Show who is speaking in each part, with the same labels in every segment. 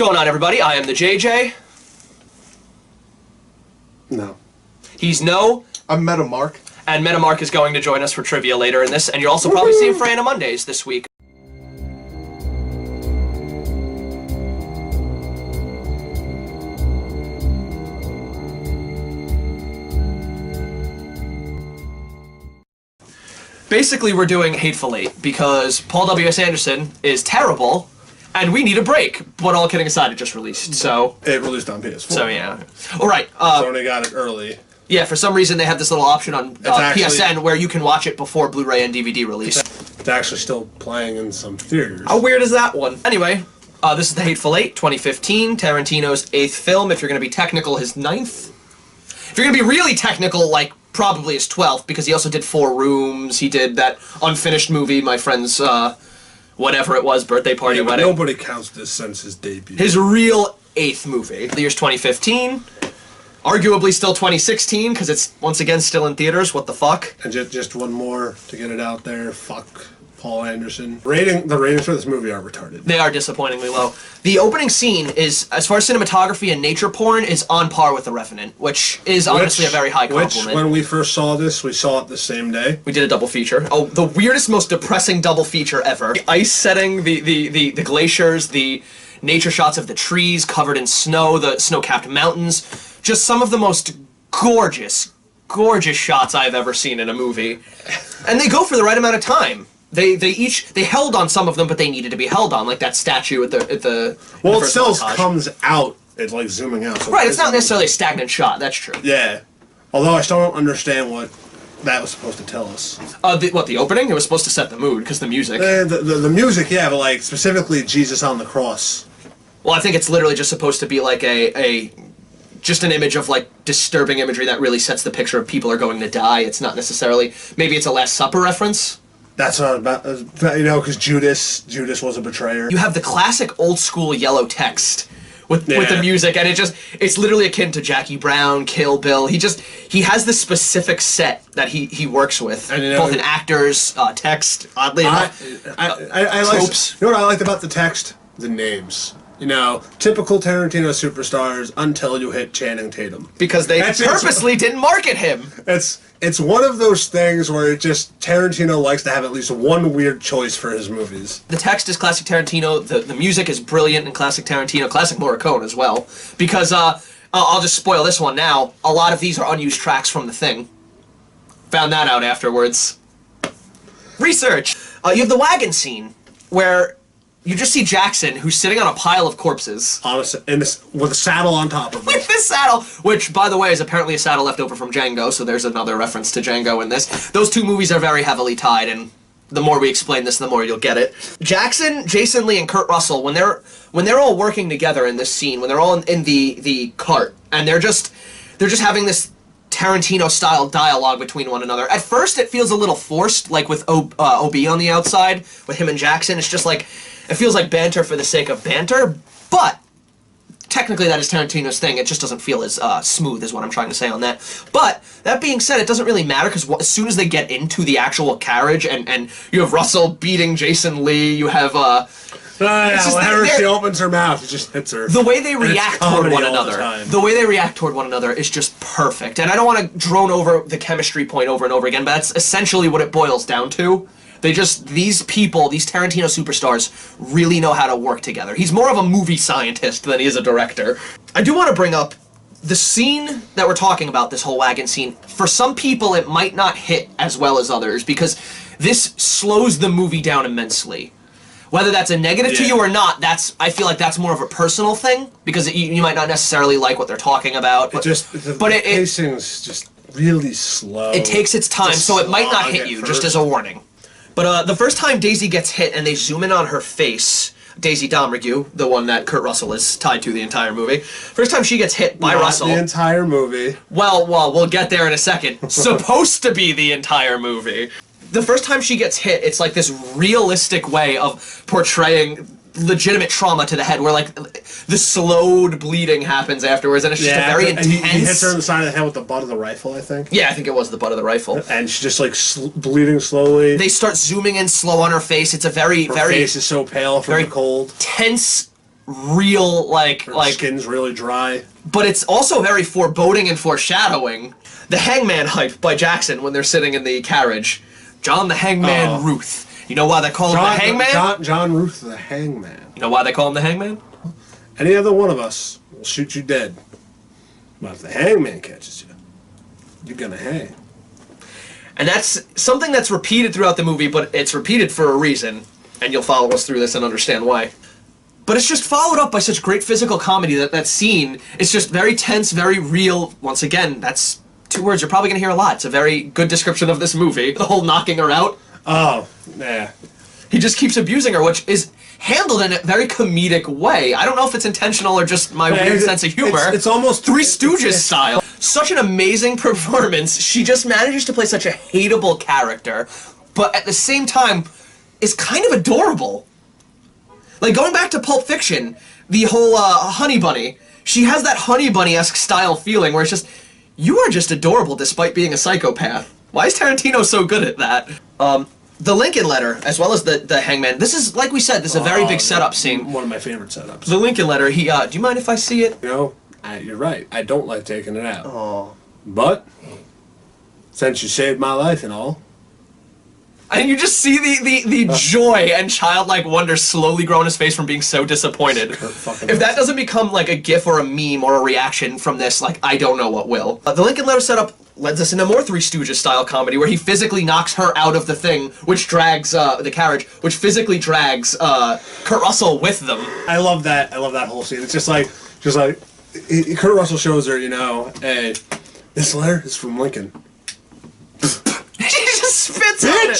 Speaker 1: going on, everybody? I am the JJ.
Speaker 2: No.
Speaker 1: He's No.
Speaker 2: I'm MetaMark.
Speaker 1: And MetaMark is going to join us for trivia later in this, and you'll also probably see him for Anna Mondays this week. Basically, we're doing Hateful Eight because Paul W.S. Anderson is terrible, and we need a break. But all kidding aside, it just released, so...
Speaker 2: It released on PS4.
Speaker 1: So, yeah. All right.
Speaker 2: Sony got it early.
Speaker 1: Yeah, for some reason, they have this little option on PSN where you can watch it before Blu-ray and DVD release.
Speaker 2: It's actually still playing in some theaters.
Speaker 1: How weird is that one? Anyway, this is The Hateful Eight, 2015, Tarantino's 8th film. If you're going to be technical, his 9th. If you're going to be really technical, like, probably his 12th, because he also did 4 Rooms, he did that unfinished movie, my friend's, whatever it was, birthday party, wedding.
Speaker 2: Nobody counts this since his debut.
Speaker 1: His real 8th movie. The year's 2015. Arguably still 2016, because it's, once again, still in theaters. What the fuck?
Speaker 2: And just one more to get it out there. Fuck Paul Anderson. The ratings for this movie are retarded.
Speaker 1: They are disappointingly low. The opening scene is, as far as cinematography and nature porn, is on par with The Revenant, which is honestly a very high compliment.
Speaker 2: Which, when we first saw this, we saw it the same day.
Speaker 1: We did a double feature. Oh, the weirdest, most depressing double feature ever. The ice setting, the glaciers, the nature shots of the trees covered in snow, the snow-capped mountains. Just some of the most gorgeous, gorgeous shots I've ever seen in a movie. And they go for the right amount of time. They held on some of them, but they needed to be held on, like that statue at the
Speaker 2: Well, it still comes out. It's like zooming out. So
Speaker 1: right, it's not necessarily a stagnant shot. That's true.
Speaker 2: Yeah. Although I still don't understand what that was supposed to tell us.
Speaker 1: The opening? It was supposed to set the mood because the music.
Speaker 2: The music, yeah, but like specifically Jesus on the cross.
Speaker 1: Well, I think it's literally just supposed to be like just an image of, like, disturbing imagery that really sets the picture of people are going to die. It's not necessarily... Maybe it's a Last Supper reference?
Speaker 2: That's what about, you know, because Judas was a betrayer.
Speaker 1: You have the classic old-school yellow text with the music, and it's literally akin to Jackie Brown, Kill Bill. He has this specific set that he works with, and, both in actors, text, oddly enough, tropes.
Speaker 2: You know what I liked about the text? The names. You know, typical Tarantino superstars until you hit Channing Tatum.
Speaker 1: Because they purposely didn't market him.
Speaker 2: It's one of those things where Tarantino likes to have at least one weird choice for his movies. The
Speaker 1: text is classic Tarantino, the music is brilliant in classic Tarantino, classic Morricone as well. Because, I'll just spoil this one now, a lot of these are unused tracks from The Thing. Found that out afterwards. Research! You have the wagon scene, where... you just see Jackson, who's sitting on a pile of corpses.
Speaker 2: With a saddle on top of it.
Speaker 1: With this saddle! Which, by the way, is apparently a saddle left over from Django, so there's another reference to Django in this. Those two movies are very heavily tied, and the more we explain this, the more you'll get it. Jackson, Jason Lee, and Kurt Russell, when they're all working together in this scene, when they're all in the cart, and they're just having this Tarantino-style dialogue between one another. At first, it feels a little forced, like with OB on the outside, with him and Jackson. It's just like... it feels like banter for the sake of banter, but technically that is Tarantino's thing. It just doesn't feel as smooth is what I'm trying to say on that. But, that being said, it doesn't really matter, because as soon as they get into the actual carriage, and you have Russell beating Jason Lee, you have,
Speaker 2: whenever she opens her mouth, it just hits her.
Speaker 1: The way they react toward one another, is just perfect. And I don't want to drone over the chemistry point over and over again, but that's essentially what it boils down to. These people, these Tarantino superstars, really know how to work together. He's more of a movie scientist than he is a director. I do want to bring up the scene that we're talking about, this whole wagon scene. For some people, it might not hit as well as others, because this slows the movie down immensely. Whether that's a negative to you or not, I feel like that's more of a personal thing, because you might not necessarily like what they're talking about.
Speaker 2: The pacing's just really slow.
Speaker 1: It takes its time, so it might not hit you, just as a warning. But the first time Daisy gets hit and they zoom in on her face, Daisy Domergue, the one that Kurt Russell is tied to the entire movie, first time she gets hit by Russell...
Speaker 2: the entire movie.
Speaker 1: Well, we'll get there in a second. Supposed to be the entire movie. The first time she gets hit, it's like this realistic way of portraying legitimate trauma to the head, where like the slowed bleeding happens afterwards, and it's just a very intense...
Speaker 2: He hits her in the side of the head with the butt of the rifle, I think.
Speaker 1: Yeah, I think it was the butt of the rifle.
Speaker 2: And she's just like bleeding slowly.
Speaker 1: They start zooming in slow on her face. It's a very
Speaker 2: her face is so pale from the cold.
Speaker 1: Tense, real, like
Speaker 2: skin's really dry.
Speaker 1: But it's also very foreboding and foreshadowing. The Hangman hype by Jackson when they're sitting in the carriage. John the Hangman Ruth. You know why they call him the Hangman?
Speaker 2: John Ruth the Hangman.
Speaker 1: You know why they call him the Hangman?
Speaker 2: Any other one of us will shoot you dead. But if the Hangman catches you, you're gonna hang.
Speaker 1: And that's something that's repeated throughout the movie, but it's repeated for a reason. And you'll follow us through this and understand why. But it's just followed up by such great physical comedy that scene is just very tense, very real. Once again, that's 2 words you're probably going to hear a lot. It's a very good description of this movie. The whole knocking her out.
Speaker 2: Oh, yeah.
Speaker 1: He just keeps abusing her, which is handled in a very comedic way. I don't know if it's intentional or just my weird sense of humor.
Speaker 2: It's almost
Speaker 1: Three Stooges style. Such an amazing performance. She just manages to play such a hateable character, but at the same time is kind of adorable. Like, going back to Pulp Fiction, the whole Honey Bunny, she has that Honey Bunny-esque style feeling where it's just, you are just adorable despite being a psychopath. Why is Tarantino so good at that? The Lincoln Letter, as well as the Hangman, this is, like we said, this is a very big setup scene.
Speaker 2: One of my favorite setups.
Speaker 1: The Lincoln Letter, do you mind if I see it?
Speaker 2: You know, you're right. I don't like taking it out.
Speaker 1: Oh.
Speaker 2: But, since you saved my life and all...
Speaker 1: And you just see the joy and childlike wonder slowly grow in his face from being so disappointed. If that doesn't become like a gif or a meme or a reaction from this, like, I don't know what will. The Lincoln Letter setup lends us into more Three Stooges style comedy where he physically knocks her out of the thing, which drags the carriage, which physically drags Kurt Russell with them.
Speaker 2: I love that whole scene. It's just like Kurt Russell shows her, you know, hey, this letter is from Lincoln.
Speaker 1: He just spits on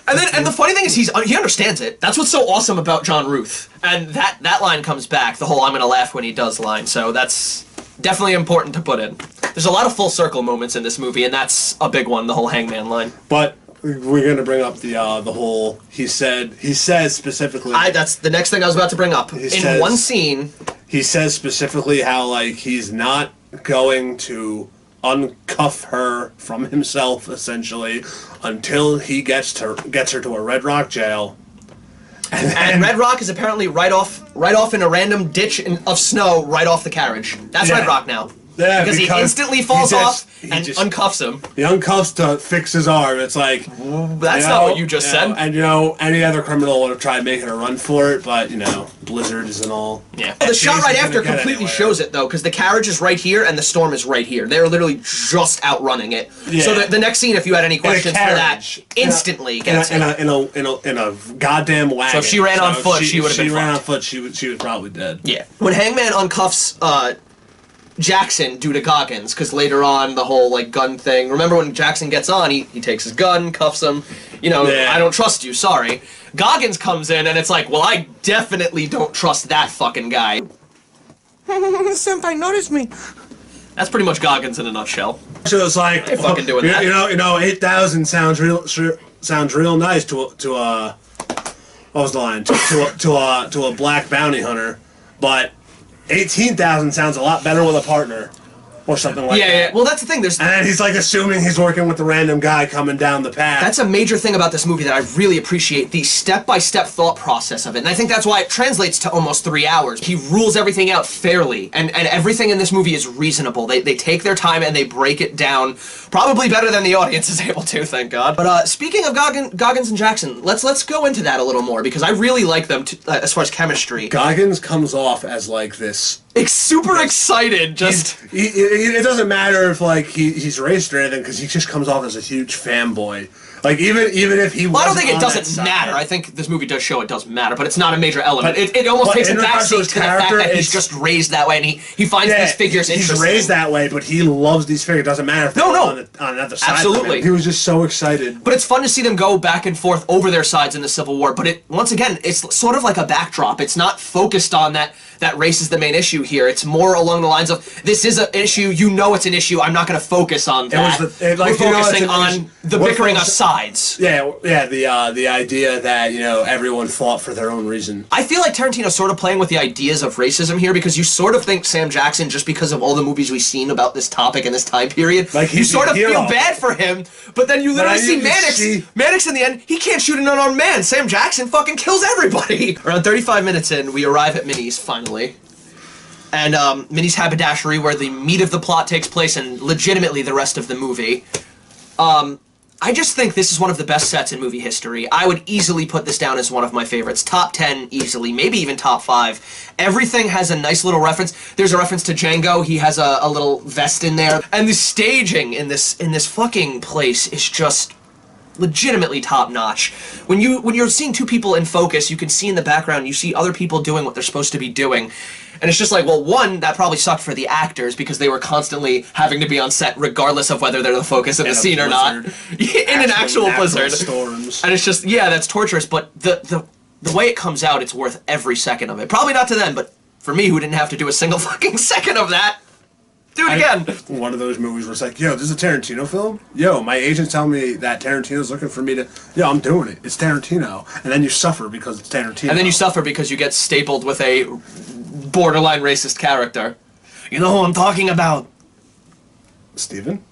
Speaker 1: it. And the funny thing is he understands it. That's what's so awesome about John Ruth. And that line comes back, the whole I'm gonna laugh when he does line, so that's definitely important to put in. There's a lot of full circle moments in this movie, and that's a big one, the whole Hangman line.
Speaker 2: But we're gonna bring up the whole he says specifically.
Speaker 1: That's the next thing I was about to bring up. In one scene,
Speaker 2: he says specifically how, like, he's not going to uncuff her from himself, essentially, until he gets her to a Red Rock jail.
Speaker 1: And Red Rock is apparently right off in a random ditch of snow, right off the carriage. That's Red Rock now.
Speaker 2: Yeah,
Speaker 1: because he instantly falls off and uncuffs him.
Speaker 2: He uncuffs to fix his arm. It's like,
Speaker 1: that's not what you just said.
Speaker 2: And you know, any other criminal would have tried making a run for it, but you know, blizzards and all.
Speaker 1: Yeah. The shot right after completely shows it though, because the carriage is right here and the storm is right here. They're literally just outrunning it. Yeah. So the next scene, if you had any questions for that, instantly gets
Speaker 2: in a goddamn wagon.
Speaker 1: So if she ran on foot, she would have been.
Speaker 2: She ran on foot, she was probably dead.
Speaker 1: Yeah. When Hangman uncuffs Jackson due to Goggins, because later on the whole like gun thing. Remember when Jackson gets on, he takes his gun, cuffs him. You know, I don't trust you. Sorry. Goggins comes in and it's like, well, I definitely don't trust that fucking guy.
Speaker 3: Senpai noticed me.
Speaker 1: That's pretty much Goggins in a nutshell.
Speaker 2: So it's like,
Speaker 1: I fucking doing that.
Speaker 2: You know, 8,000 sounds real nice to what was the line? To a black bounty hunter, but 18,000 sounds a lot better with a partner, or something like that.
Speaker 1: Yeah. Well, that's the thing. And
Speaker 2: then he's like assuming he's working with the random guy coming down the path.
Speaker 1: That's a major thing about this movie that I really appreciate, the step-by-step thought process of it. And I think that's why it translates to almost 3 hours. He rules everything out fairly, and everything in this movie is reasonable. They take their time and they break it down, probably better than the audience is able to, thank God. But speaking of Goggins and Jackson, let's go into that a little more, because I really like them as far as chemistry.
Speaker 2: Goggins comes off as like this...
Speaker 1: super excited, just...
Speaker 2: It doesn't matter if, like, he's racist or anything, because he just comes off as a huge fanboy. Like, even if he
Speaker 1: well, I don't think it doesn't matter. I think this movie does show it doesn't matter, but it's not a major element. It almost takes a backseat to the fact that he's just raised that way, and he finds these figures interesting.
Speaker 2: He's raised that way, but he loves these figures. It doesn't matter if they're on another side.
Speaker 1: Absolutely.
Speaker 2: He was just so excited.
Speaker 1: But it's fun to see them go back and forth over their sides in the Civil War, but once again, it's sort of like a backdrop. It's not focused on that race is the main issue. here. It's more along the lines of, this is an issue, you know it's an issue, I'm not going to focus on that. We're focusing on the bickering of sides.
Speaker 2: Yeah, the idea that, you know, everyone fought for their own reason.
Speaker 1: I feel like Tarantino's sort of playing with the ideas of racism here, because you sort of think Sam Jackson, just because of all the movies we've seen about this topic and this time period,
Speaker 2: like
Speaker 1: you sort of feel bad for him, but then you literally see Mannix in the end, he can't shoot an unarmed man. Sam Jackson fucking kills everybody. Around 35 minutes in, we arrive at Minnie's, finally. And Minnie's haberdashery, where the meat of the plot takes place, and legitimately the rest of the movie. I just think this is one of the best sets in movie history. I would easily put this down as one of my favorites. Top 10 easily, maybe even top 5. Everything has a nice little reference. There's a reference to Django. He has a little vest in there. And the staging in this fucking place is just legitimately top-notch. When you're seeing two people in focus, you can see in the background, you see other people doing what they're supposed to be doing. And it's just like, well, one, that probably sucked for the actors because they were constantly having to be on set regardless of whether they're the focus of the scene or not. In an actual blizzard.
Speaker 2: Storms.
Speaker 1: And it's just, yeah, that's torturous, but the way it comes out, it's worth every second of it. Probably not to them, but for me, who didn't have to do a single fucking second of that, do it again.
Speaker 2: One of those movies where it's like, yo, this is a Tarantino film? Yo, my agent's telling me that Tarantino's looking for me to... Yo, I'm doing it. It's Tarantino. And then you suffer because it's Tarantino.
Speaker 1: And then you suffer because you get stapled with a borderline racist character. You know who I'm talking about?
Speaker 2: Steven?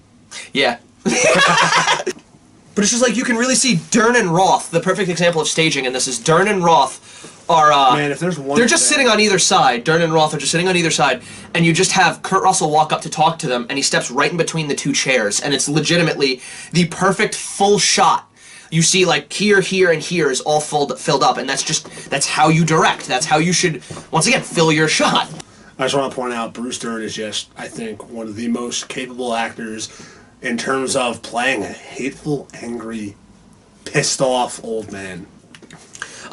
Speaker 1: Yeah. But it's just like, you can really see Dern and Roth, the perfect example of staging in this is Dern and Roth are,
Speaker 2: man, if there's one
Speaker 1: they're just sitting on either side. Dern and Roth are just sitting on either side, and you just have Kurt Russell walk up to talk to them, and he steps right in between the two chairs, and it's legitimately the perfect full shot. You see, like, here, and here is all filled up, and that's how you direct. That's how you should, once again, fill your shot.
Speaker 2: I just want to point out, Bruce Dern is just, I think, one of the most capable actors in terms of playing a hateful, angry, pissed-off old man.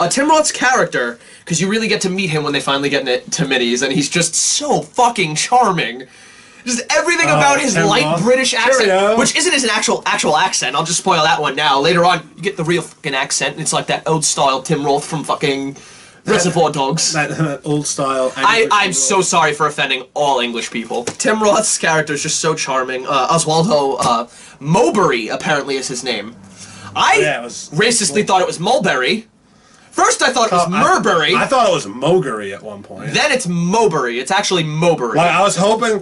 Speaker 1: Tim Roth's character, because you really get to meet him when they finally get to Minnie's, and he's just so fucking charming. Just everything about his light British accent, which isn't his actual accent. I'll just spoil that one now. Later on, you get the real fucking accent, and it's like that old style Tim Roth from fucking Reservoir Dogs.
Speaker 2: That old style.
Speaker 1: I'm so sorry for offending all English people. Tim Roth's character is just so charming. Oswaldo Mowbray apparently is his name. I racistly thought it was Mulberry. First I thought it was Murbury.
Speaker 2: I thought it was Mowgary at one point.
Speaker 1: Then it's Mowbray. It's actually Mowbray.
Speaker 2: Like, I was hoping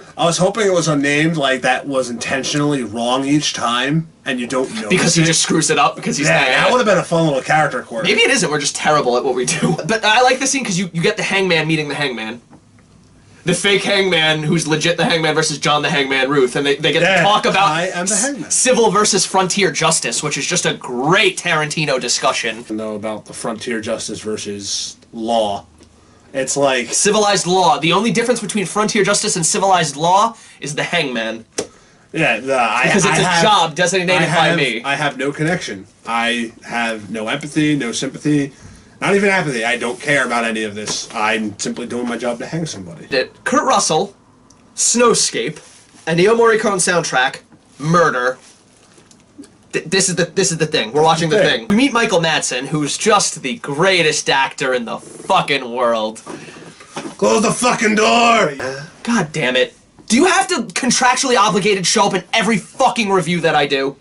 Speaker 2: it was a name like that was intentionally wrong each time, and you don't know.
Speaker 1: Because he just screws it up because he's
Speaker 2: that would have been a fun little character quirk.
Speaker 1: Maybe it isn't. We're just terrible at what we do. But I like this scene because you get the Hangman meeting the Hangman. The fake Hangman, who's legit the Hangman versus John the Hangman Ruth, and they get to talk about civil versus frontier justice, which is just a great Tarantino discussion.
Speaker 2: Know about the frontier justice versus law. It's like
Speaker 1: civilized law. The only difference between frontier justice and civilized law is the Hangman.
Speaker 2: Yeah,
Speaker 1: because it's a job designated by me.
Speaker 2: I have no connection. I have no empathy, no sympathy. Not even apathy. I don't care about any of this. I'm simply doing my job to hang somebody.
Speaker 1: Kurt Russell, Snowscape, Ennio Morricone soundtrack, murder. This is the thing. We're watching the thing. We meet Michael Madsen, who's just the greatest actor in the fucking world.
Speaker 2: Close the fucking door!
Speaker 1: God damn it. Do you have to contractually obligated show up in every fucking review that I do?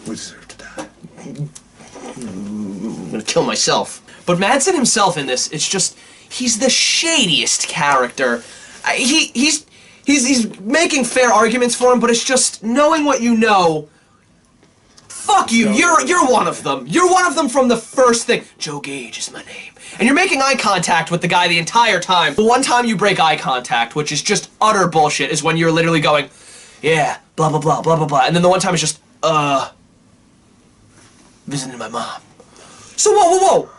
Speaker 2: We deserve to die.
Speaker 1: I'm gonna kill myself. But Madsen himself in this, it's just, he's the shadiest character. He's making fair arguments for him, but it's just, knowing what you know, fuck you, you're one of them. You're one of them from the first thing. Joe Gage is my name. And you're making eye contact with the guy the entire time. The one time you break eye contact, which is just utter bullshit, is when you're literally going, yeah, blah, blah, blah, blah, blah, blah. And then the one time it's just, visiting my mom. So whoa,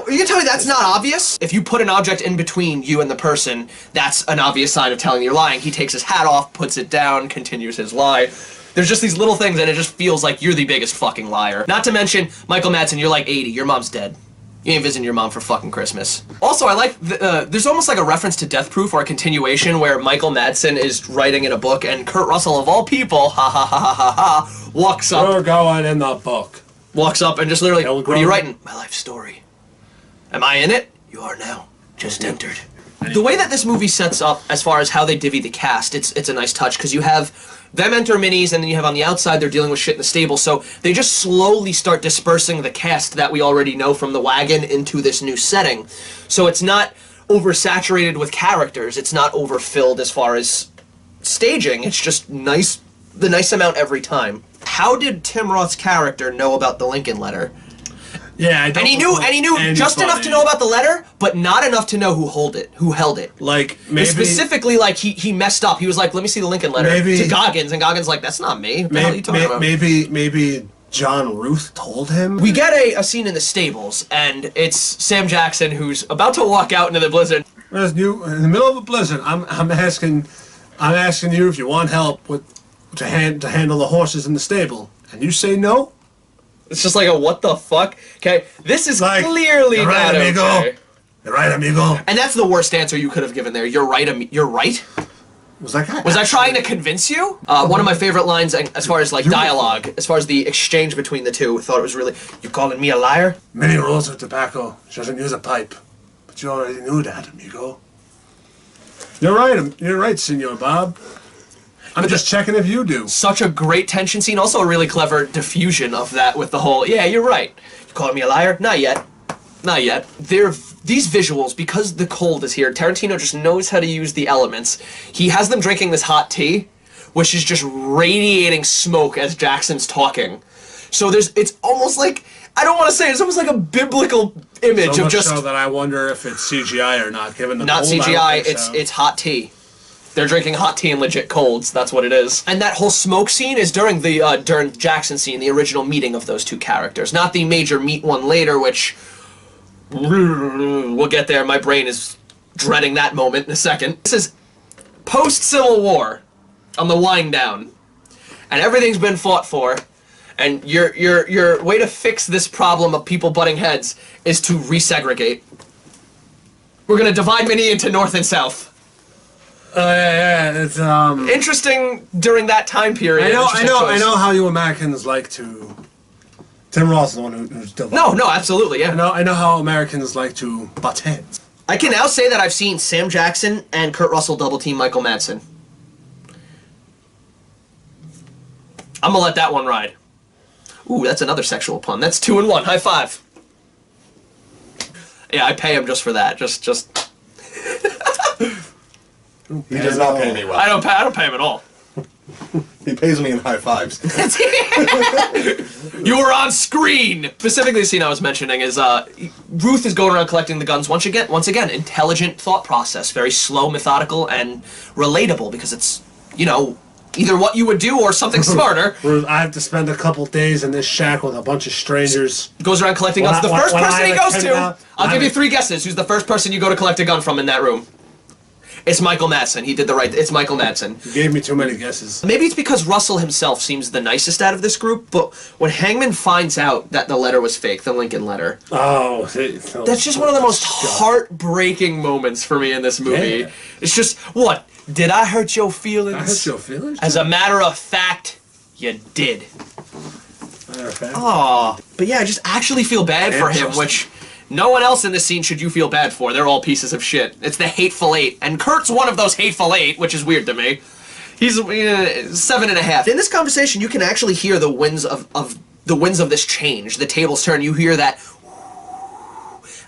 Speaker 1: you can tell me that's not obvious? If you put an object in between you and the person, that's an obvious sign of telling you're lying. He takes his hat off, puts it down, continues his lie. There's just these little things and it just feels like you're the biggest fucking liar. Not to mention, Michael Madsen, you're like 80, your mom's dead. You ain't visiting your mom for fucking Christmas. Also, I like, there's almost like a reference to Death Proof or a continuation where Michael Madsen is writing in a book and Kurt Russell, of all people, walks up.
Speaker 2: We're going in the book.
Speaker 1: Walks up and just literally, what are you writing? My life story. Am I in it? You are now. Just entered. The way that this movie sets up, as far as how they divvy the cast, it's a nice touch, because you have them enter minis, and then you have on the outside they're dealing with shit in the stable, so they just slowly start dispersing the cast that we already know from the wagon into this new setting. So it's not oversaturated with characters, it's not overfilled as far as staging, it's just nice, the nice amount every time. How did Tim Roth's character know about the Lincoln letter?
Speaker 2: Yeah,
Speaker 1: and he knew just enough to know about the letter, but not enough to know who held it.
Speaker 2: Like, maybe...
Speaker 1: Specifically, like, he messed up. He was like, let me see the Lincoln letter to Goggins, and Goggins like, that's not me. What the hell are you talking about?
Speaker 2: Maybe John Ruth told him?
Speaker 1: We get a scene in the stables, and it's Sam Jackson who's about to walk out into the blizzard.
Speaker 2: In the middle of a blizzard, I'm asking you if you want help to handle the horses in the stable, and you say no?
Speaker 1: It's just like a what the fuck? Okay, this is like, clearly
Speaker 2: you're right,
Speaker 1: not
Speaker 2: amigo.
Speaker 1: Okay.
Speaker 2: You're right, amigo.
Speaker 1: And that's the worst answer you could have given there. You're right, you're right?
Speaker 2: Was that
Speaker 1: Was I trying to convince you? One of my favorite lines, as far as like dialogue, as far as the exchange between the two, thought it was really, you calling me a liar?
Speaker 2: Many rolls of tobacco. She doesn't use a pipe. But you already knew that, amigo. You're right, Senor Bob. I'm just checking if you do.
Speaker 1: Such a great tension scene. Also a really clever diffusion of that with the whole, yeah, you're right. You calling me a liar? Not yet. Not yet. These visuals, because the cold is here, Tarantino just knows how to use the elements. He has them drinking this hot tea, which is just radiating smoke as Jackson's talking. So it's almost like, I don't want to say it, it's almost like a biblical image
Speaker 2: so
Speaker 1: of just...
Speaker 2: so that I wonder if it's CGI or not, given the
Speaker 1: not
Speaker 2: cold.
Speaker 1: CGI, it's hot tea. They're drinking hot tea in legit colds, that's what it is. And that whole smoke scene is during the during Jackson scene, the original meeting of those two characters. Not the major meet one later, which... We'll get there, my brain is dreading that moment in a second. This is post-Civil War, on the wind down. And everything's been fought for. And your way to fix this problem of people butting heads is to resegregate. We're gonna divide Minnie into North and South.
Speaker 2: Yeah, it's
Speaker 1: interesting during that time period.
Speaker 2: I know how you Americans like to. Tim Roth is the one who's done.
Speaker 1: No, absolutely, yeah.
Speaker 2: I know how Americans like to butt heads.
Speaker 1: I can now say that I've seen Sam Jackson and Kurt Russell double team Michael Madsen. I'm gonna let that one ride. Ooh, that's another sexual pun. That's 2 in 1. High five. Yeah, I pay him just for that. Just.
Speaker 4: He does not pay me well.
Speaker 1: I don't pay him at all.
Speaker 4: He pays me in high fives.
Speaker 1: You were on screen! Specifically, the scene I was mentioning is, Ruth is going around collecting the guns. Once again, intelligent thought process. Very slow, methodical, and relatable, because it's, either what you would do or something smarter.
Speaker 2: I have to spend a couple days in this shack with a bunch of strangers.
Speaker 1: Goes around collecting guns. The first person he goes to, I'll give you 3 guesses. Who's the first person you go to collect a gun from in that room? It's Michael Madsen. He did the right... It's Michael Madsen.
Speaker 2: You gave me too many guesses.
Speaker 1: Maybe it's because Russell himself seems the nicest out of this group, but when Hangman finds out that the letter was fake, the Lincoln letter...
Speaker 2: Oh,
Speaker 1: that's just one of the most heartbreaking moments for me in this movie. Yeah. It's just, what? Did I hurt your feelings?
Speaker 2: I hurt your feelings?
Speaker 1: As a matter of fact, you did. Oh, but yeah, I just actually feel bad for him, which... No one else in this scene should you feel bad for. They're all pieces of shit. It's the Hateful Eight. And Kurt's one of those Hateful Eight, which is weird to me. He's 7.5. In this conversation, you can actually hear the winds of this change. The tables turn. You hear that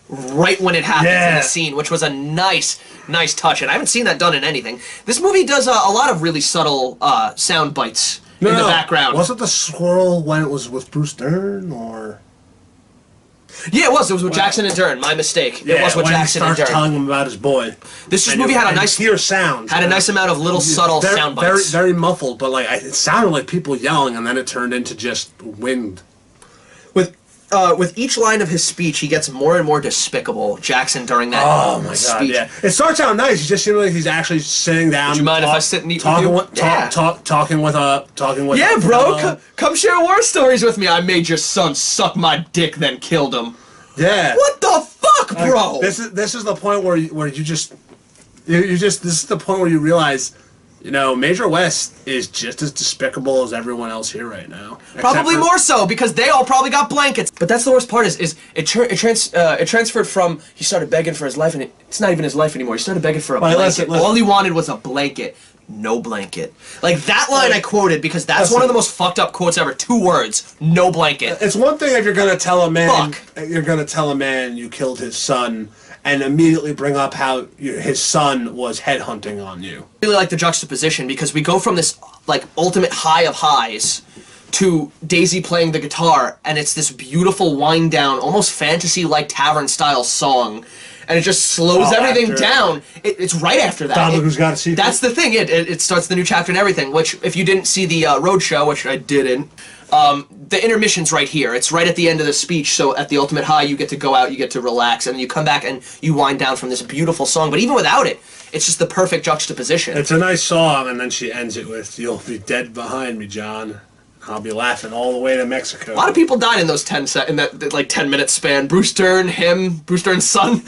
Speaker 1: right when it happens in the scene, which was a nice touch. And I haven't seen that done in anything. This movie does a lot of really subtle sound bites in the background.
Speaker 2: Was it the squirrel when it was with Bruce Dern, or...
Speaker 1: Yeah, it was. It was with Jackson and Dern. My mistake. It was with Jackson and Dern.
Speaker 2: When he starts telling him about his boy.
Speaker 1: This movie had a nice
Speaker 2: sound.
Speaker 1: Had a nice amount of little subtle sound bites.
Speaker 2: Very muffled, but like it sounded like people yelling, and then it turned into just wind.
Speaker 1: With each line of his speech, he gets more and more despicable. Jackson during that speech.
Speaker 2: Yeah. It starts out nice. He just seems like he's actually sitting down.
Speaker 1: Would you mind if I sit and eat with you?
Speaker 2: Talking with.
Speaker 1: Yeah, bro. Come share war stories with me. I made your son suck my dick, then killed him.
Speaker 2: Yeah.
Speaker 1: What the fuck, bro?
Speaker 2: This is the point where you just this is the point where you realize You know, Major West is just as despicable as everyone else here right now.
Speaker 1: Probably more so, because they all probably got blankets. But that's the worst part is it transferred from, he started begging for his life, and it's not even his life anymore. He started begging for a blanket.
Speaker 2: Listen.
Speaker 1: All he wanted was a blanket. No blanket. Like, that line I quoted, because that's one of the most fucked up quotes ever. 2 words. No blanket.
Speaker 2: It's one thing if you're gonna tell a man,
Speaker 1: Fuck.
Speaker 2: you're gonna tell a man you killed his son, and immediately bring up how his son was headhunting on you.
Speaker 1: I really like the juxtaposition, because we go from this, like, ultimate high of highs to Daisy playing the guitar, and it's this beautiful wind-down, almost fantasy-like tavern-style song, and it just slows everything down. It's right after that.
Speaker 2: Who's got a secret?
Speaker 1: That's the thing. It starts the new chapter and everything, which, if you didn't see the road show, which I didn't, the intermission's right here. It's right at the end of the speech, so at the ultimate high, you get to go out, you get to relax, and then you come back and you wind down from this beautiful song. But even without it, it's just the perfect juxtaposition.
Speaker 2: It's a nice song, and then she ends it with, "You'll be dead behind me, John. I'll be laughing all the way to Mexico."
Speaker 1: A lot of people died in those 10-minute span. Bruce Dern, him, Bruce Dern's son.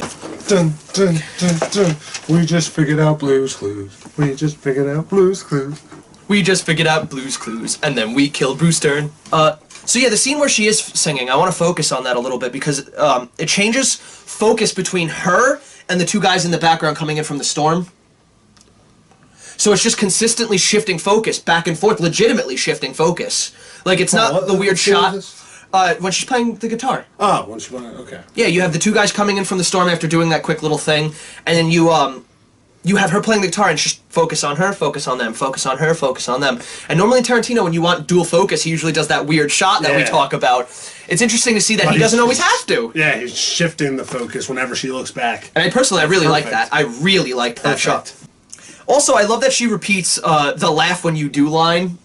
Speaker 2: Dun, dun, dun, dun. We just figured out Blue's Clues. We just figured out Blue's Clues.
Speaker 1: We just figured out Blue's Clues, and then we killed Bruce Dern. So yeah, the scene where she is singing, I want to focus on that a little bit, because it changes focus between her and the 2 guys in the background coming in from the storm. So it's just consistently shifting focus, back and forth, legitimately shifting focus. Like, it's not the weird shot. When she's playing the guitar.
Speaker 2: Oh, when she's playing, okay.
Speaker 1: Yeah, you have the 2 guys coming in from the storm after doing that quick little thing, and then you have her playing the guitar and just focus on her, focus on them, focus on her, focus on them. And normally in Tarantino, when you want dual focus, he usually does that weird shot that we talk about. It's interesting to see that he doesn't always have to.
Speaker 2: Yeah, he's shifting the focus whenever she looks back.
Speaker 1: And I really like that. I really like that shot. Also, I love that she repeats the laugh when you do line,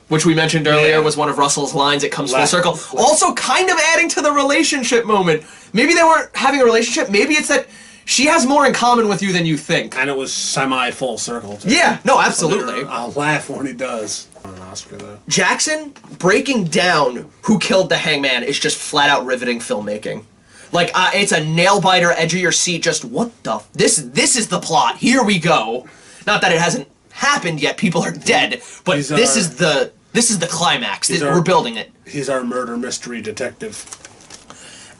Speaker 1: which we mentioned earlier was one of Russell's lines. It comes full circle. Also, kind of adding to the relationship moment. Maybe they weren't having a relationship. Maybe it's that she has more in common with you than you think.
Speaker 2: And it was semi-full circle, too.
Speaker 1: Yeah, no, absolutely.
Speaker 2: I'll laugh when he does. An Oscar, though.
Speaker 1: Jackson breaking down who killed the hangman is just flat-out riveting filmmaking. Like, it's a nail-biter, edge-of-your-seat, just, what the... This is the plot. Here we go. Not that it hasn't happened yet. People are dead. But this is the climax. We're building it.
Speaker 2: He's our murder mystery detective.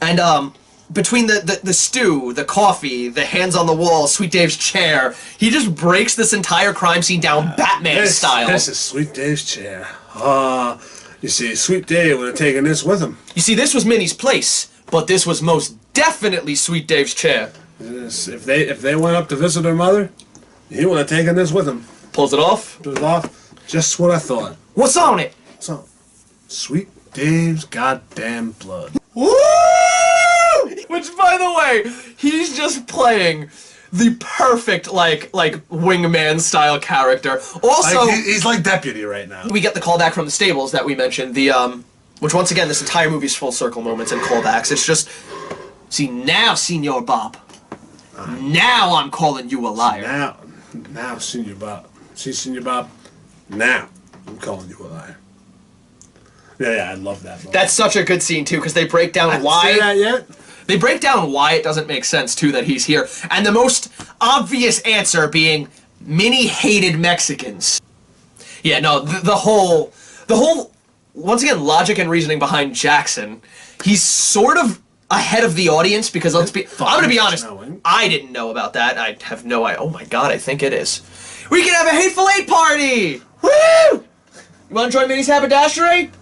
Speaker 1: And, between the stew, the coffee, the hands on the wall, Sweet Dave's chair, he just breaks this entire crime scene down Batman style.
Speaker 2: This is Sweet Dave's chair. You see, Sweet Dave would have taken this with him.
Speaker 1: You see, this was Minnie's place, but this was most definitely Sweet Dave's chair.
Speaker 2: If they went up to visit their mother, he would have taken this with him.
Speaker 1: Pulls it off.
Speaker 2: Pulls it off. Just what I thought.
Speaker 1: What's on it?
Speaker 2: So, Sweet Dave's goddamn blood.
Speaker 1: Woo! Which, by the way, he's just playing the perfect, like wingman-style character. Also...
Speaker 2: he's like deputy right now.
Speaker 1: We get the callback from the stables that we mentioned, which, once again, this entire movie's full circle moments and callbacks. It's just... See, now, Senor Bob. Now I'm calling you a liar.
Speaker 2: Now, Senor Bob. See, Senor Bob? Now I'm calling you a liar. Yeah, I love that moment.
Speaker 1: That's such a good scene, too, because they break down why...
Speaker 2: See that yet?
Speaker 1: They break down why it doesn't make sense, too, that he's here. And the most obvious answer being, Minnie hated Mexicans. Yeah, no, the whole, once again, logic and reasoning behind Jackson, he's sort of ahead of the audience, because I'm gonna be honest, I didn't know about that. I have no idea. Oh my god, I think it is. We can have a Hateful Eight party! Woo! You wanna join Minnie's haberdashery?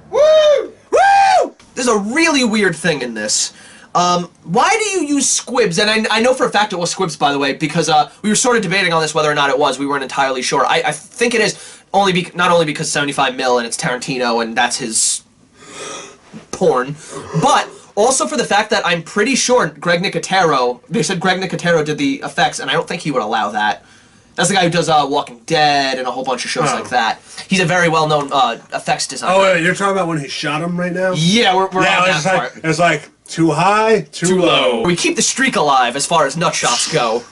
Speaker 1: Woo! Woo! There's a really weird thing in this. Why do you use squibs? And I know for a fact it was squibs, by the way, because we were sort of debating on this whether or not it was. We weren't entirely sure. I think it is not only because 75 mil and it's Tarantino and that's his porn, but also for the fact that I'm pretty sure they said Greg Nicotero did the effects, and I don't think he would allow that. That's the guy who does Walking Dead and a whole bunch of shows like that. He's a very well-known effects designer.
Speaker 2: Oh, wait, you're talking about when he shot him right now?
Speaker 1: Yeah, we're on that part.
Speaker 2: It's like, too high, too low.
Speaker 1: We keep the streak alive as far as nut shots go.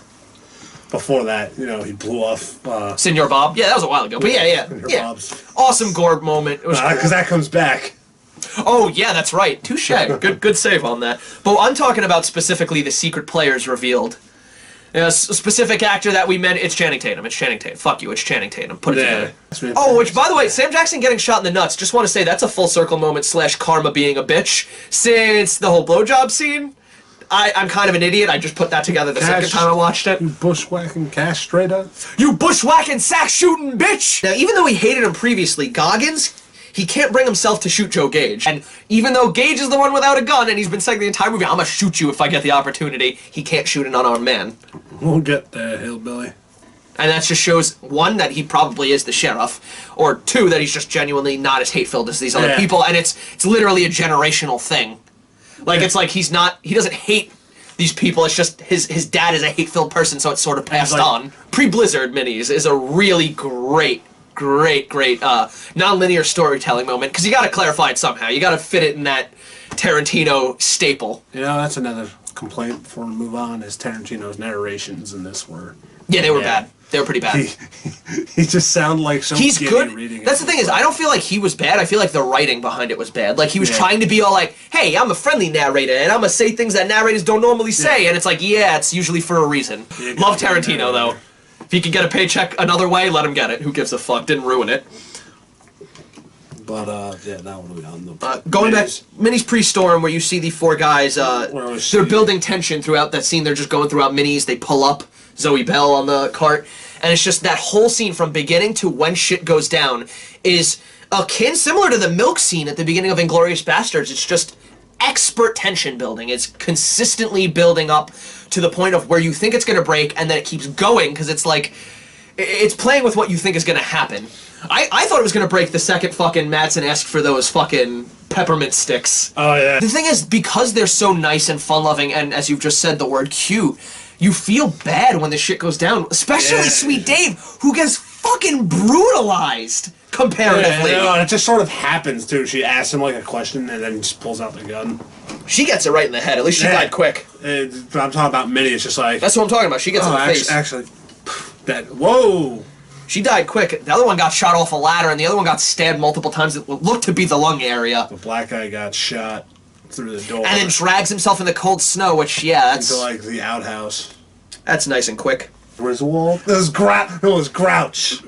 Speaker 2: Before that, he blew off...
Speaker 1: Senor Bob? Yeah, that was a while ago. But yeah.
Speaker 2: Bob's.
Speaker 1: Awesome gore moment. It was
Speaker 2: because that comes back.
Speaker 1: Oh, yeah, that's right. Touche. Good save on that. But I'm talking about specifically the secret players revealed. A specific actor that we meant, it's Channing Tatum. It's Channing Tatum. Fuck you, it's Channing Tatum. Put it together. Oh, which, by the way, Sam Jackson getting shot in the nuts, just want to say that's a full circle moment / karma being a bitch. Since the whole blowjob scene, I'm kind of an idiot. I just put that together the second time I watched it.
Speaker 2: You bushwhacking castrator.
Speaker 1: You bushwhacking, sack shooting bitch! Now, even though he hated him previously, Goggins, he can't bring himself to shoot Joe Gage. And even though Gage is the one without a gun, and he's been saying the entire movie, I'm gonna shoot you if I get the opportunity, he can't shoot an unarmed man.
Speaker 2: We'll get there, hillbilly.
Speaker 1: And that just shows, one, that he probably is the sheriff, or two, that he's just genuinely not as hate-filled as these other people, and it's literally a generational thing. Like, it's like he doesn't hate these people, it's just his dad is a hate-filled person, so it's sort of passed on. Pre-Blizzard minis is a really great non-linear storytelling moment, because you gotta clarify it somehow. You gotta fit it in that Tarantino staple.
Speaker 2: You know, that's another complaint before we move on, is Tarantino's narrations in this were...
Speaker 1: Yeah, they were bad. They were pretty bad.
Speaker 2: He just sounded like some
Speaker 1: He's good.
Speaker 2: Reading
Speaker 1: That's the thing is, I don't feel like he was bad. I feel like the writing behind it was bad. Like, he was trying to be all like, hey, I'm a friendly narrator, and I'm gonna say things that narrators don't normally say, and it's like, yeah, it's usually for a reason. Love Tarantino, though. If he could get a paycheck another way, let him get it. Who gives a fuck? Didn't ruin it.
Speaker 2: But, yeah, now what are we on?
Speaker 1: Going back, Minnie's pre-storm, where you see the four guys, they're building tension throughout that scene. They're just going throughout Minnie's. They pull up Zoe Bell on the cart. And it's just that whole scene from beginning to when shit goes down is similar to the milk scene at the beginning of Inglourious Bastards. It's just expert tension building. It's consistently building up to the point of where you think it's going to break, and then it keeps going, because it's like, it's playing with what you think is going to happen. I thought it was going to break the second fucking Madsen asked for those fucking peppermint sticks.
Speaker 2: Oh, yeah.
Speaker 1: The thing is, because they're so nice and fun-loving, and as you've just said, the word cute, you feel bad when the shit goes down. Especially Sweet Dave, who gets fucking brutalized, comparatively.
Speaker 2: Yeah, it just sort of happens, too. She asks him, like, a question, and then just pulls out the gun.
Speaker 1: She gets it right in the head. At least she died quick.
Speaker 2: I'm talking about Minnie. It's just like...
Speaker 1: That's what I'm talking about. She gets it in the face.
Speaker 2: Actually, whoa!
Speaker 1: She died quick. The other one got shot off a ladder, and the other one got stabbed multiple times. It looked to be the lung area.
Speaker 2: The black guy got shot through the door.
Speaker 1: And then drags himself in the cold snow, which, that's...
Speaker 2: into, like, the outhouse.
Speaker 1: That's nice and quick.
Speaker 2: Griswold? It was Grouch.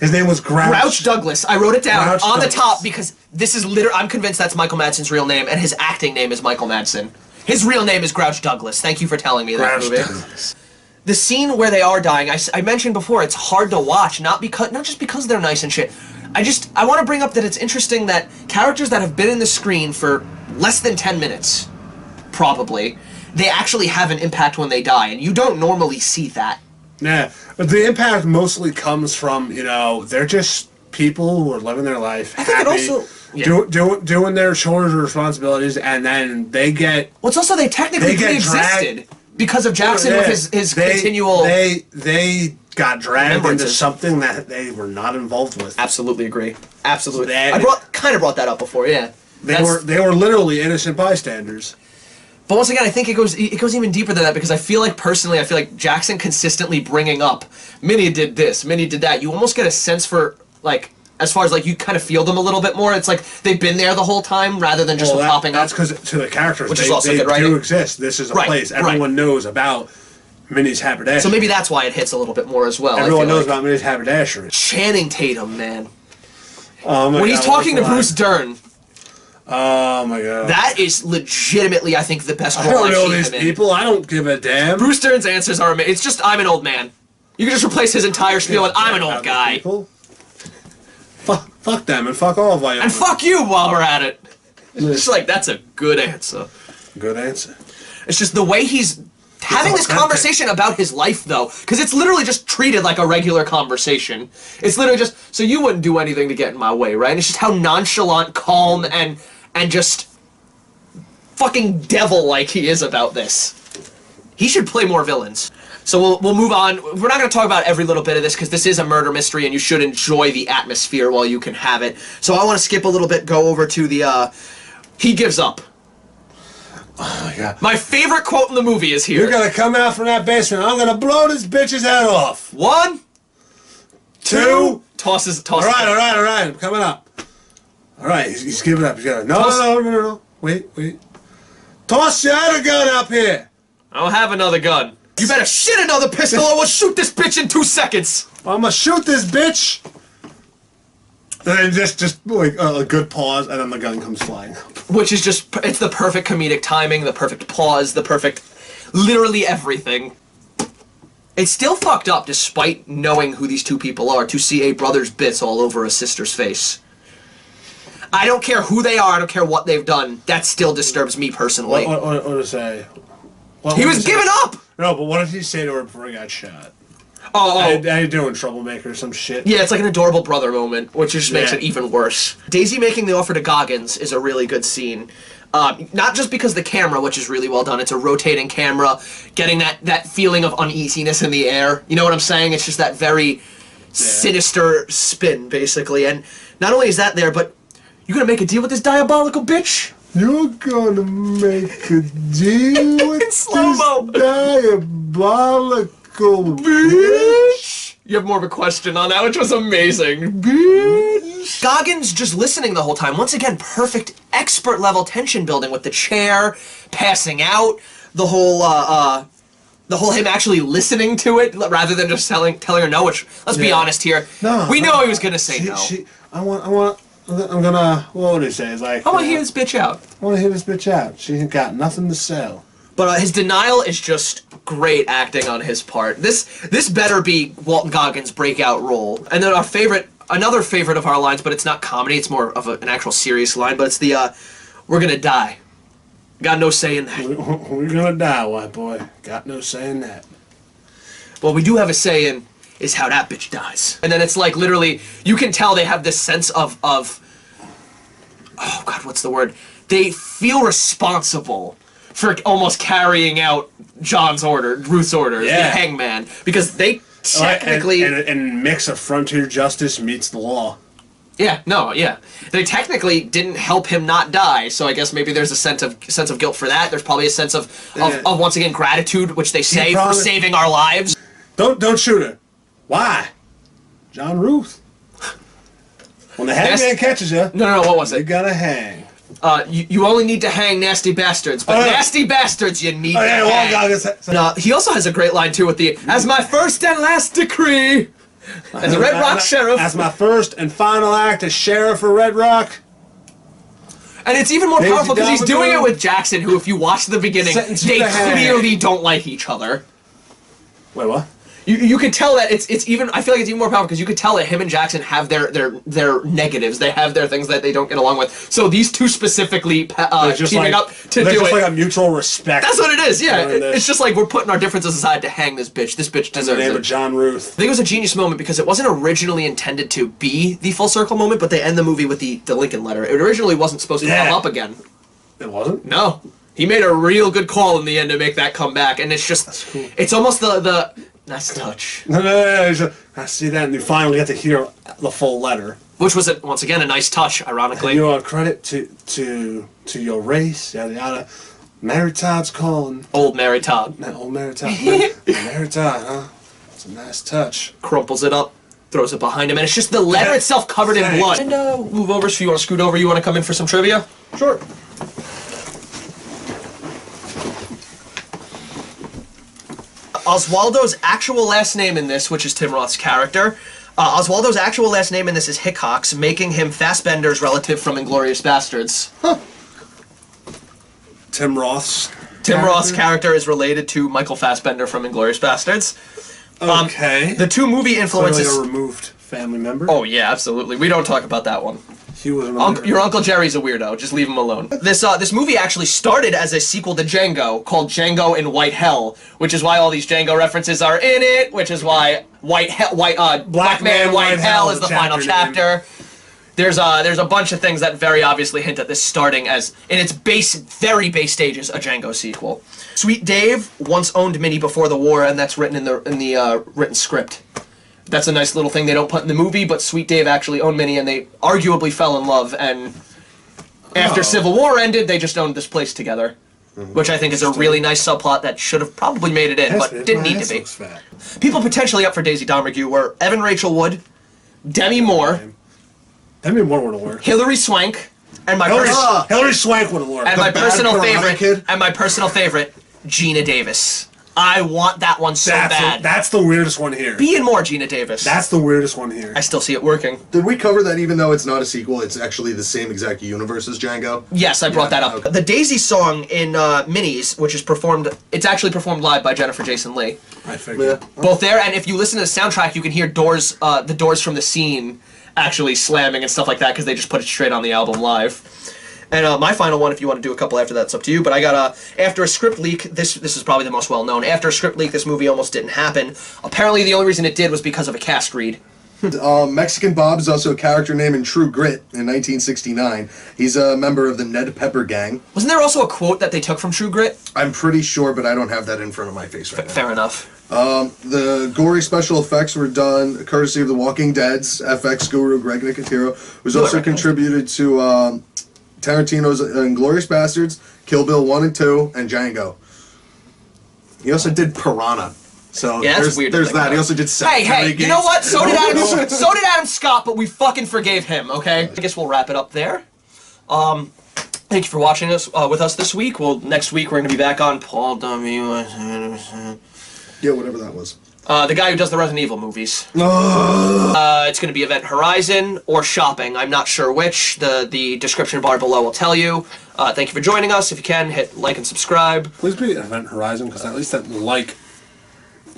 Speaker 2: His name was Grouch.
Speaker 1: Grouch Douglas. I wrote it down
Speaker 2: Grouch
Speaker 1: on
Speaker 2: Douglas.
Speaker 1: the top because this is literally... I'm convinced that's Michael Madsen's real name, and his acting name is Michael Madsen. His real name is Grouch Douglas. Thank you for telling me that, movie.
Speaker 2: Douglas.
Speaker 1: The scene where they are dying, I mentioned before, it's hard to watch, not just because they're nice and shit. I want to bring up that it's interesting that characters that have been in the screen for less than 10 minutes, probably, they actually have an impact when they die, and you don't normally see that.
Speaker 2: Yeah, but the impact mostly comes from, they're just people who are living their life,
Speaker 1: I think
Speaker 2: happy,
Speaker 1: it also...
Speaker 2: doing their chores or responsibilities, and then they get...
Speaker 1: Well, it's also they technically pre-existed because of Jackson with his continual...
Speaker 2: They got dragged into something that they were not involved with.
Speaker 1: Absolutely agree. Absolutely. I kind of brought that up before, yeah.
Speaker 2: They were literally innocent bystanders.
Speaker 1: But once again, I think it goes even deeper than that, because I feel like Jackson consistently bringing up, Minnie did this, Minnie did that. You almost get a sense for, like, as far as, like, you kind of feel them a little bit more. It's like they've been there the whole time rather than just popping up.
Speaker 2: That's because to the characters,
Speaker 1: which is also good writing.
Speaker 2: They do exist. This is a place. Everyone knows about Minnie's haberdashery.
Speaker 1: So maybe that's why it hits a little bit more as well.
Speaker 2: Everyone knows about Minnie's haberdashery.
Speaker 1: Channing Tatum, man.
Speaker 2: Oh my
Speaker 1: when he's talking to Bruce Dern.
Speaker 2: Oh my god.
Speaker 1: That is legitimately, I think, the best role I've seen him in.
Speaker 2: I don't know these people. I don't give a damn.
Speaker 1: Bruce Dern's answers are amazing. It's just, I'm an old man. You can just replace his entire spiel with, I'm an old guy.
Speaker 2: Fuck them and fuck all of Wyoming.
Speaker 1: And fuck you while we're at it. It's just like, that's a good answer.
Speaker 2: Good answer.
Speaker 1: It's just the way he's having this conversation about his life, though, because it's literally just treated like a regular conversation. It's literally just, so you wouldn't do anything to get in my way, right? And it's just how nonchalant, calm, and just fucking devil-like he is about this. He should play more villains. So we'll move on. We're not going to talk about every little bit of this, because this is a murder mystery, and you should enjoy the atmosphere while you can have it. So I want to skip a little bit, go over to the, he gives up.
Speaker 2: Oh my god.
Speaker 1: My favorite quote in the movie is here.
Speaker 2: You're gonna come out from that basement, I'm gonna blow this bitch's head off.
Speaker 1: 1, 2, tosses.
Speaker 2: Alright, I'm coming up. Alright, he's giving up. He's gonna, no. Wait. Toss the other gun up here.
Speaker 1: I don't have another gun. You better shit another pistol or we'll shoot this bitch in 2 seconds.
Speaker 2: I'm gonna shoot this bitch. And then just like a good pause, and then the gun comes flying.
Speaker 1: Which is just, it's the perfect comedic timing, the perfect pause, the perfect, literally everything. It's still fucked up, despite knowing who these two people are, to see a brother's bits all over a sister's face. I don't care who they are, I don't care what they've done, that still disturbs me personally.
Speaker 2: What to say?
Speaker 1: He was giving up!
Speaker 2: No, but what did he say to her before he got shot?
Speaker 1: Oh.
Speaker 2: How you doing, troublemaker, or some shit?
Speaker 1: Yeah, it's like an adorable brother moment, which just makes it even worse. Daisy making the offer to Goggins is a really good scene. Not just because the camera, which is really well done, it's a rotating camera, getting that feeling of uneasiness in the air. You know what I'm saying? It's just that very sinister spin, basically. And not only is that there, but you gonna make a deal with this diabolical bitch?
Speaker 2: You're gonna make a deal with this
Speaker 1: slow-mo.
Speaker 2: diabolical bitch?
Speaker 1: You have more of a question on that, which was amazing. Bitch. Goggins just listening the whole time. Once again, perfect expert level tension building with the chair, passing out, the whole him actually listening to it rather than just telling her no, which, let's be honest here, we know he was gonna say no.
Speaker 2: I'm gonna, what would he say? It's like,
Speaker 1: I wanna hear this bitch out.
Speaker 2: I wanna hear this bitch out. She ain't got nothing to sell.
Speaker 1: But his denial is just great acting on his part. This better be Walton Goggins' breakout role. And then another favorite of our lines, but it's not comedy, it's more of an actual serious line, but it's the, we're gonna die. Got no say in that.
Speaker 2: We're gonna die, white boy. Got no say in that.
Speaker 1: What we do have a say in is how that bitch dies. And then it's like, literally, you can tell they have this sense of oh God, what's the word? They feel responsible for almost carrying out Ruth's orders, the hangman, because they technically...
Speaker 2: And mix of frontier justice meets the law.
Speaker 1: Yeah, they technically didn't help him not die, so I guess maybe there's a sense of guilt for that. There's probably a sense of once again gratitude, which they say for saving our lives.
Speaker 2: Don't shoot her. Why? John Ruth. When the hangman catches you,
Speaker 1: no, what was it?
Speaker 2: You gotta hang.
Speaker 1: You only need to hang nasty bastards, but nasty bastards you need to hang. He also has a great line too with the "as my first and last decree as a Red Rock sheriff."
Speaker 2: As my first and final act as sheriff of Red Rock.
Speaker 1: And it's even more powerful because he's doing it with Jackson, who, if you watch the beginning, they clearly don't like each other.
Speaker 2: Wait, what?
Speaker 1: You could tell that it's even. I feel like it's even more powerful because you could tell that him and Jackson have their negatives. They have their things that they don't get along with. So these two specifically teaming up to do it.
Speaker 2: Just like a mutual respect.
Speaker 1: That's what it is. Yeah, it's just like we're putting our differences aside to hang this bitch. This bitch deserves it.
Speaker 2: In the name of John Ruth.
Speaker 1: I think it was a genius moment because it wasn't originally intended to be the full circle moment, but they end the movie with the Lincoln letter. It originally wasn't supposed to come up again.
Speaker 2: It wasn't?
Speaker 1: No. He made a real good call in the end to make that come back, and it's just, that's cool. It's almost the nice touch.
Speaker 2: No. I see that, and you finally get to hear the full letter.
Speaker 1: Which was, once again, a nice touch, ironically.
Speaker 2: And you are credit to your race, yada yada. Mary Todd's calling.
Speaker 1: Old Mary Todd.
Speaker 2: Old Mary Todd. Mary Todd, huh? It's a nice touch.
Speaker 1: Crumples it up, throws it behind him, and it's just the letter itself covered in blood. And move over, so you want to scoot over, you want to come in for some trivia?
Speaker 2: Sure.
Speaker 1: Oswaldo's actual last name in this, which is Tim Roth's character, Oswaldo's actual last name in this is Hickox, making him Fassbender's relative from Inglourious Bastards. Huh.
Speaker 2: Tim Roth's
Speaker 1: character is related to Michael Fassbender from Inglourious Bastards.
Speaker 2: Okay.
Speaker 1: The two movie influences...
Speaker 2: Clearly a removed family member.
Speaker 1: Oh yeah, absolutely. We don't talk about that one.
Speaker 2: He was
Speaker 1: your Uncle Jerry's a weirdo. Just leave him alone. This movie actually started as a sequel to Django called Django in White Hell, which is why all these Django references are in it. Which is why Black Man White Hell is the final chapter. There's a bunch of things that very obviously hint at this starting as, in its very base stages, a Django sequel. Sweet Dave once owned Minnie before the war, and that's written in the written script. That's a nice little thing they don't put in the movie, but Sweet Dave actually owned Minnie, and they arguably fell in love, and after Civil War ended, they just owned this place together. Which I think is a really nice subplot that should have probably made it in, but didn't need to be. People potentially up for Daisy Domergue were Evan Rachel Wood, Demi Moore.
Speaker 2: Demi Moore would have worked.
Speaker 1: Hilary Swank, and
Speaker 2: Hilary Swank would have worked.
Speaker 1: And my personal favorite, Gina Davis. I want that one so bad.
Speaker 2: That's the weirdest one here.
Speaker 1: Be in more, Gina Davis.
Speaker 2: That's the weirdest one here.
Speaker 1: I still see it working.
Speaker 4: Did we cover that even though it's not a sequel, it's actually the same exact universe as Django?
Speaker 1: Yes, I brought that up.
Speaker 4: Okay.
Speaker 1: The Daisy song in Minis, which is performed, it's actually performed live by Jennifer Jason Leigh.
Speaker 2: I figured.
Speaker 4: Yeah.
Speaker 1: Both there, and if you listen to the soundtrack, you can hear the doors from the scene actually slamming and stuff like that because they just put it straight on the album live. And my final one, if you want to do a couple after that, it's up to you. But I got after a script leak, this is probably the most well-known. After a script leak, this movie almost didn't happen. Apparently, the only reason it did was because of a cast read.
Speaker 4: Mexican Bob is also a character name in True Grit in 1969. He's a member of the Ned Pepper gang.
Speaker 1: Wasn't there also a quote that they took from True Grit?
Speaker 4: I'm pretty sure, but I don't have that in front of my face right now.
Speaker 1: Fair enough.
Speaker 4: The gory special effects were done courtesy of The Walking Dead's FX guru Greg Nicotero, who's also contributed to Tarantino's Inglourious Bastards, Kill Bill 1 and 2, and Django. He also did Piranha. So
Speaker 1: Yeah, that's weird to
Speaker 4: there's
Speaker 1: think
Speaker 4: that.
Speaker 1: about.
Speaker 4: He also did
Speaker 1: Hey, you know what? So did Adam Scott, but we fucking forgave him, okay? I guess we'll wrap it up there. Thank you for watching us with us this week. Well, next week we're going to be back on Paul W.S.
Speaker 4: Yeah, whatever that was.
Speaker 1: The guy who does the Resident Evil movies. It's going to be Event Horizon or Shopping. I'm not sure which. The description bar below will tell you. Thank you for joining us. If you can, hit like and subscribe.
Speaker 2: Please be Event Horizon, because at least I like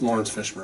Speaker 2: Lawrence Fishburne.